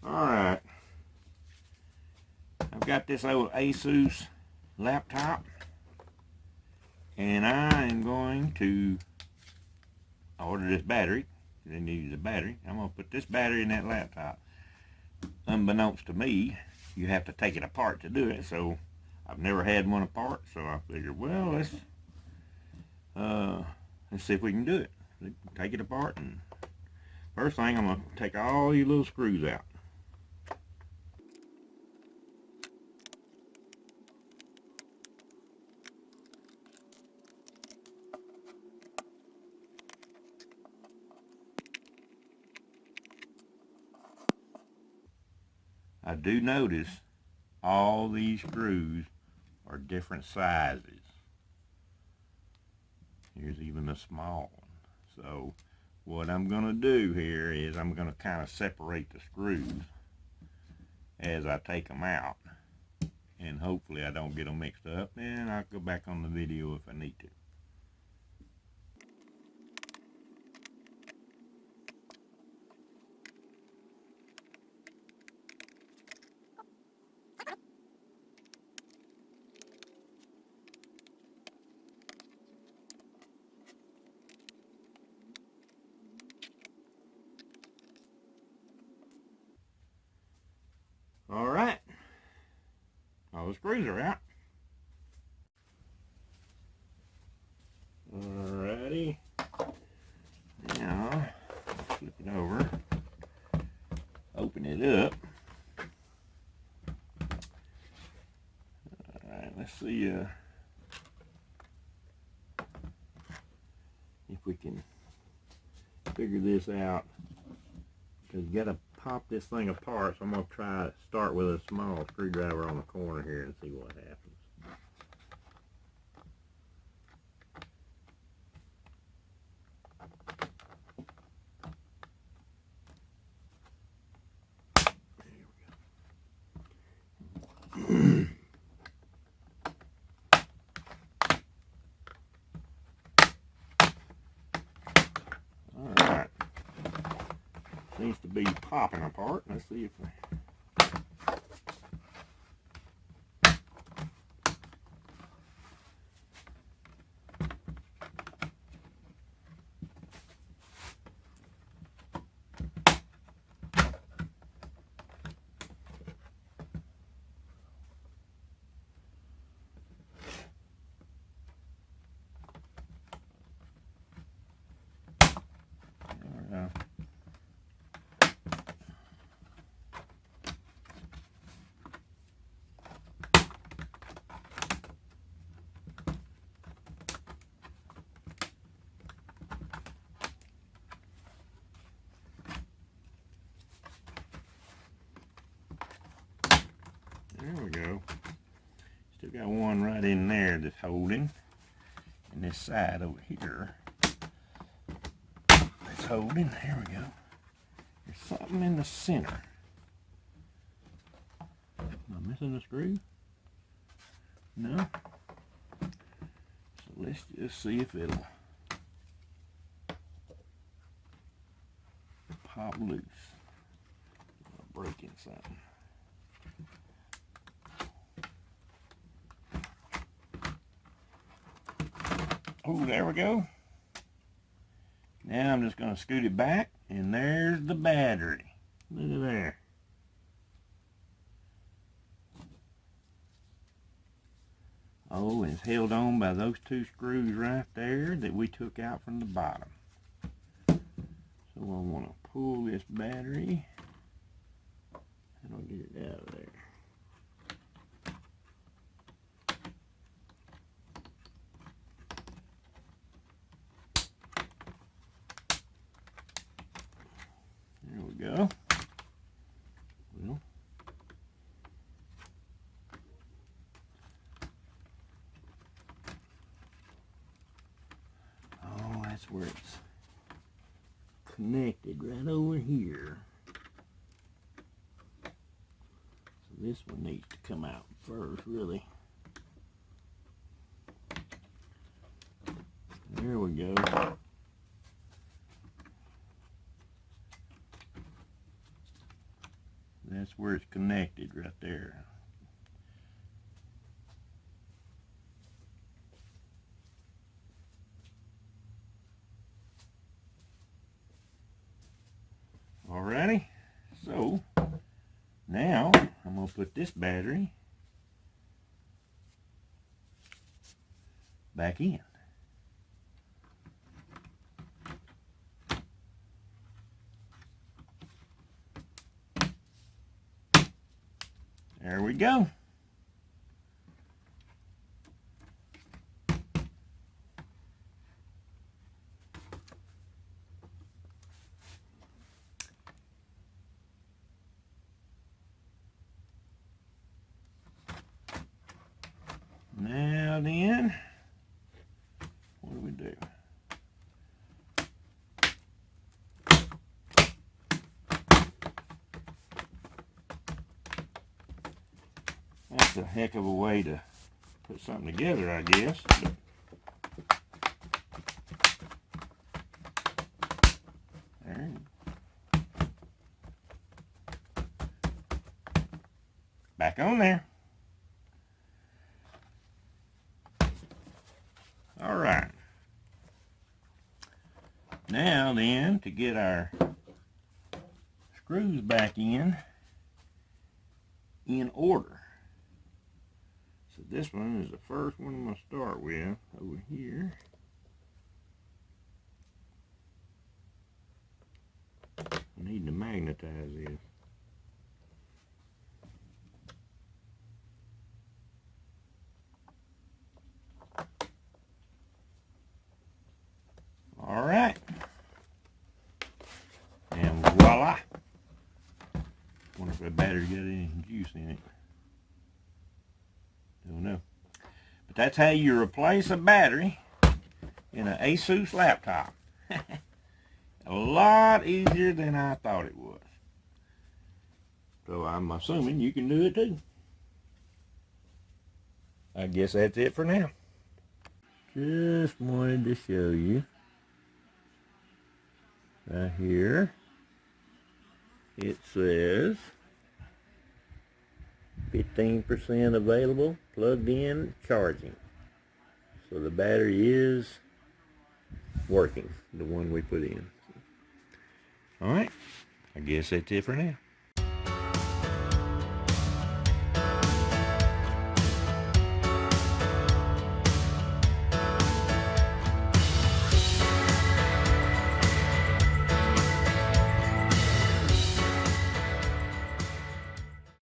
Alright, I've got this old ASUS laptop, and I am going to order this battery. They need a battery. I'm going to put this battery in that laptop. Unbeknownst to me, you have to take it apart to do it, so I've never had one apart, so I figured, well, let's see if we can do it. Take it apart, and first thing, I'm going to take all these little screws out. I do notice all these screws are different sizes. Here's even a small one. So what I'm going to do here is I'm going to kind of separate the screws as I take them out. And hopefully I don't get them mixed up. And I'll go back on the video if I need to. Alright, all the screws are out. Alrighty, now flip it over, open it up. Alright, let's see if we can figure this out, because you got to pop this thing apart, so I'm going to try to start with a small screwdriver on the corner here and see what happens. Alright. Seems to be popping apart. Let's see if we... There we go. Still got one right in there that's holding. And this side over here that's holding. There we go. There's something in the center. Am I missing a screw? No? So let's just see if it'll pop loose. Breaking something. Oh, there we go. Now I'm just going to scoot it back, and there's the battery. Look at there. Oh, and it's held on by those two screws right there that we took out from the bottom. So I want to pull this battery, and I'll get it out of there. There we go. Well, oh, that's where it's connected, right over here. So this one needs to come out first, really. There we go. That's where it's connected right there. Alrighty, so now I'm going to put this battery back in. There we go. Now then, what do we do? That's a heck of a way to put something together, I guess. There. Back on there. All right. Now then, to get our screws back in order. So this one is the first one I'm going to start with over here. I need to magnetize this. All right. And voila. Wonder if that battery got any juice in it. Don't know. But that's how you replace a battery in an ASUS laptop. A lot easier than I thought it was. So I'm assuming you can do it too. I guess that's it for now. Just wanted to show you right here. It says 15% available, plugged in, charging. So the battery is working, the one we put in. All right, I guess that's it for now.